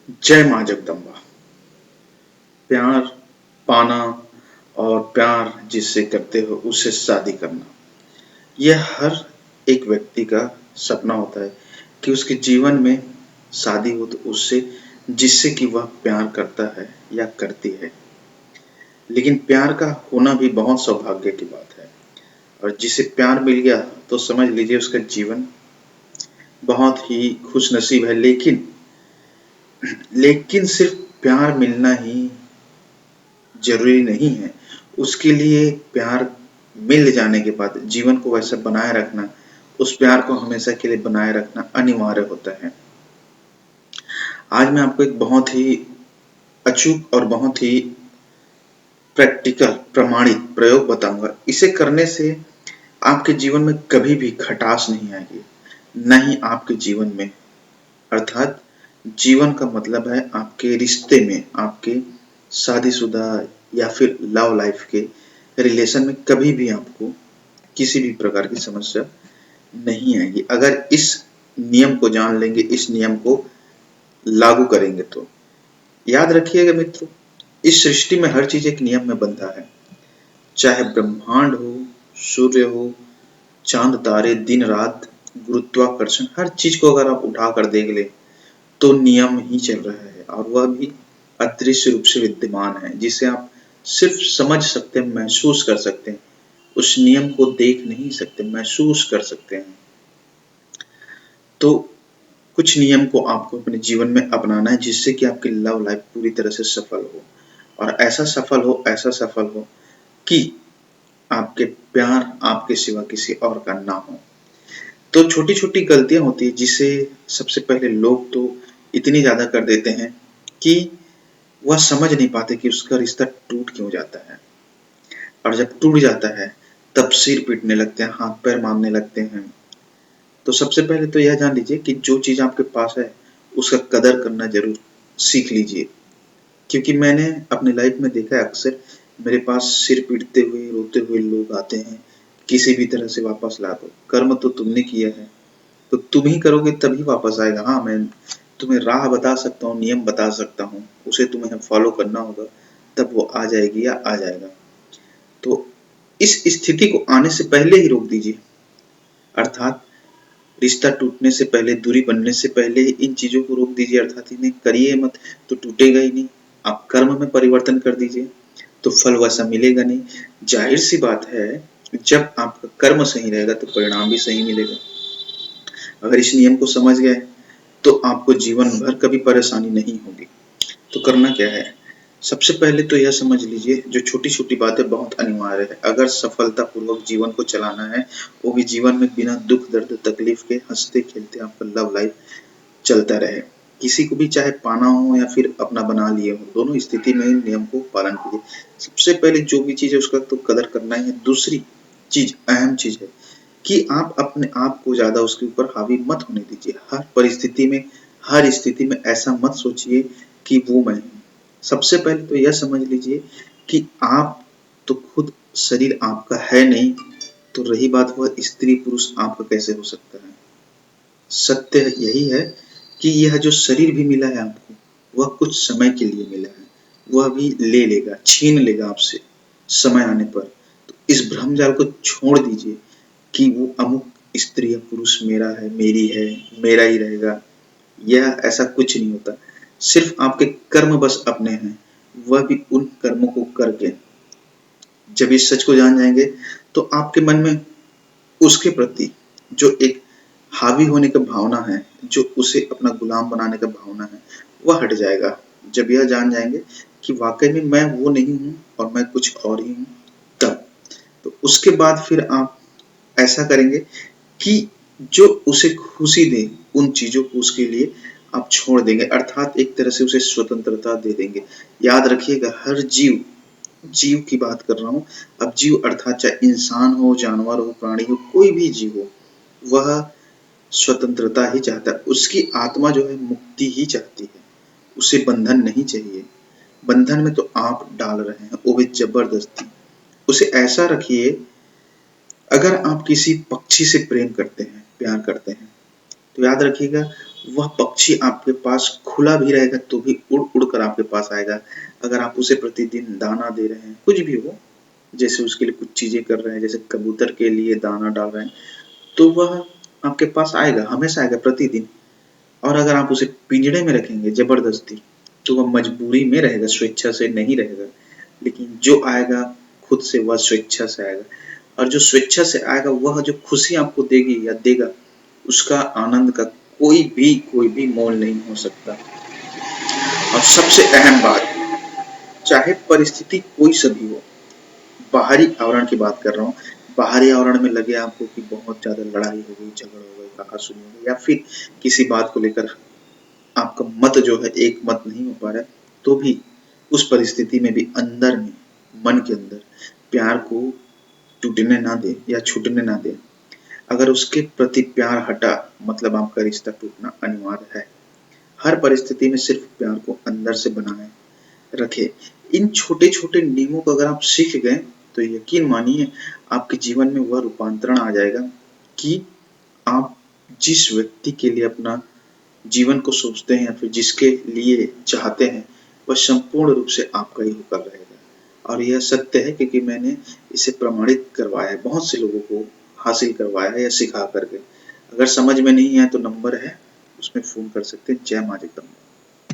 जय माँ जगदम्बा। प्यार पाना और प्यार जिससे करते हो उससे शादी करना, यह हर एक व्यक्ति का सपना होता है कि उसके जीवन में शादी हो तो उससे जिससे कि वह प्यार करता है या करती है। लेकिन प्यार का होना भी बहुत सौभाग्य की बात है, और जिसे प्यार मिल गया तो समझ लीजिए उसका जीवन बहुत ही खुशनसीब है। लेकिन सिर्फ प्यार मिलना ही ज़रूरी नहीं है। उसके लिए प्यार मिल जाने के बाद जीवन को वैसा बनाए रखना, उस प्यार को हमेशा के लिए बनाए रखना अनिवार्य होता है। आज मैं आपको एक बहुत ही अचूक और बहुत ही प्रैक्टिकल प्रमाणित प्रयोग बताऊंगा। इसे करने से आपके जीवन में कभी भी खटास नहीं आएगी, न ही आपके जीवन में। अर्थात जीवन का मतलब है आपके रिश्ते में, आपके शादीशुदा या फिर लव लाइफ के रिलेशन में कभी भी आपको किसी भी प्रकार की समस्या नहीं आएगी, अगर इस नियम को जान लेंगे, इस नियम को लागू करेंगे तो। याद रखिएगा मित्रों, इस सृष्टि में हर चीज एक नियम में बंधा है। चाहे ब्रह्मांड हो, सूर्य हो, चांद तारे, दिन रात, गुरुत्वाकर्षण, हर चीज को अगर आप उठा कर देख ले तो नियम ही चल रहा है, और वह भी अदृश्य रूप से विद्यमान है, जिसे आप सिर्फ समझ सकते हैं, महसूस कर सकते हैं। उस नियम को देख नहीं सकते, महसूस कर सकते हैं। तो कुछ नियम को आपको अपने जीवन में अपनाना है, जिससे कि आपकी लव लाइफ पूरी तरह से सफल हो, और ऐसा सफल हो कि आपके प्यार आपके सिवा किसी और का ना हो। तो छोटी छोटी गलतियां होती है, जिसे सबसे पहले लोग तो इतनी ज्यादा कर देते हैं कि वह समझ नहीं पाते कि उसका रिश्ता टूट क्यों जाता है। और जब टूट जाता है तब सिर पीटने लगते हैं, हाथ पैर मारने लगते हैं। तो सबसे पहले तो यह जान लीजिए कि जो चीज आपके पास है उसका कदर करना जरूर सीख लीजिए। क्योंकि मैंने अपनी लाइफ में देखा है, अक्सर मेरे पास सिर पीटते हुए रोते हुए लोग आते हैं, किसी भी तरह से वापस ला दो, कर्म तो तुमने किया है तो तुम ही करोगे तभी वापस आएगा। हाँ, मैं तुम्हें राह बता सकता हूँ, नियम बता सकता हूँ, उसे तुम्हें फॉलो करना होगा, तब वो आ जाएगी या आ जाएगा। तो इस स्थिति को आने से पहले ही रोक दीजिए। अर्थात रिश्ता टूटने से पहले, दूरी बनने से पहले ही इन चीजों को रोक दीजिए, अर्थात इन्हें करिए मत, तो टूटेगा ही नहीं। आप कर्म में परिवर्तन कर दीजिए तो फल वैसा मिलेगा नहीं। जाहिर सी बात है, जब आपका कर्म सही रहेगा तो परिणाम भी सही मिलेगा। अगर इस नियम को समझ गए तो आपको जीवन भर कभी परेशानी नहीं होगी। तो करना क्या है? सबसे पहले तो यह समझ लीजिए, जो छोटी छोटी बातें बहुत अनिवार्य है अगर सफलतापूर्वक जीवन को चलाना है, वो भी जीवन में बिना दुख दर्द तकलीफ के, हंसते खेलते आपका लव लाइफ चलता रहे। किसी को भी चाहे पाना हो या फिर अपना बना लिए हो, दोनों स्थिति में नियम को पालन कीजिए। सबसे पहले जो भी चीज है उसका तो कदर करना ही है। दूसरी चीज, अहम चीज है कि आप अपने आप को ज्यादा उसके ऊपर हावी मत होने दीजिए। हर परिस्थिति में, हर स्थिति में ऐसा मत सोचिए कि वो मैं हूँ। सबसे पहले तो यह समझ लीजिए कि आप तो खुद शरीर आपका है नहीं, तो रही बात वह स्त्री पुरुष आपका कैसे हो सकता है। सत्य यही है कि यह जो शरीर भी मिला है आपको, वह कुछ समय के लिए मिला है, वह भी ले लेगा, छीन लेगा आपसे समय आने पर। तो इस भ्रम जाल को छोड़ दीजिए कि वो अमुक स्त्री या पुरुष मेरा है, मेरी है, मेरा ही रहेगा। यह ऐसा कुछ नहीं होता। सिर्फ आपके कर्म बस अपने हैं, वह भी उन कर्मों को करके। जब इस सच को जान जाएंगे तो आपके मन में उसके प्रति जो एक हावी होने का भावना है, जो उसे अपना गुलाम बनाने का भावना है, वह हट जाएगा। जब यह जान जाएंगे कि वाकई में मैं वो नहीं हूँ और मैं कुछ और ही हूँ, तब तो उसके बाद फिर आप ऐसा करेंगे कि जो उसे खुशी दे, उन चीजों को उसके लिए आप छोड़ देंगे, अर्थात एक तरह से उसे स्वतंत्रता दे देंगे। याद रखिएगा, हर जीव, जीव की बात कर रहा हूँ। अब जीव अर्थात चाहे इंसान हो, जानवर हो, प्राणी हो, कोई भी जीव हो, वह स्वतंत्रता ही चाहता है। उसकी आत्मा जो है मुक्ति ही चाहती है, उसे बंधन नहीं चाहिए। बंधन में तो आप डाल रहे हैं, वो भी जबरदस्ती। उसे ऐसा रखिए, अगर आप किसी पक्षी से प्रेम करते हैं, प्यार करते हैं, तो याद रखिएगा वह पक्षी आपके पास खुला भी रहेगा तो भी उड़ उड़ कर आपके पास आएगा। अगर आप उसे प्रतिदिन दाना दे रहे हैं, कुछ भी हो, जैसे उसके लिए कुछ चीजें कर रहे हैं, जैसे कबूतर के लिए दाना डाल रहे हैं, तो वह आपके पास आएगा, हमेशा आएगा प्रतिदिन। और अगर आप उसे पिंजड़े में रखेंगे जबरदस्ती, तो वह मजबूरी में रहेगा, स्वेच्छा से नहीं रहेगा। लेकिन जो आएगा खुद से, वह स्वेच्छा से आएगा। और जो स्वेच्छा से आएगा, वह जो खुशी आपको देगी या देगा, उसका आनंद का कोई भी मोल नहीं हो सकता। और सबसे अहम बात, चाहे परिस्थिति कोई सा भी हो, बाहरी आवरण की बात कर रहा हूँ, बाहरी आवरण में लगे आपको कि बहुत ज्यादा लड़ाई हो गई, झगड़ा हो गई, कहा-सुनी हो गई, या फिर किसी बात को लेकर आपका मत जो है एक मत नहीं हो पा रहा है, तो भी उस परिस्थिति में भी अंदर में, मन के अंदर प्यार को टूटने ना दे या छूटने ना दे। अगर उसके प्रति प्यार हटा, मतलब आपका रिश्ता टूटना अनिवार्य है। हर परिस्थिति में सिर्फ प्यार को अंदर से बनाए रखे। इन छोटे-छोटे नियमों को अगर आप सीख गए, तो यकीन मानिए आपके जीवन में वह रूपांतरण आ जाएगा कि आप जिस व्यक्ति के लिए अपना जीवन को सोचते हैं या फिर जिसके लिए चाहते हैं, वह संपूर्ण रूप से आपका ही होकर रहेगा। और यह सत्य है, क्योंकि मैंने इसे प्रमाणित करवाया है, बहुत से लोगों को हासिल करवाया है या सिखा करके। अगर समझ में नहीं आए तो नंबर है, उसमें फ़ोन कर सकते हैं। जय माँ जगदम्बा।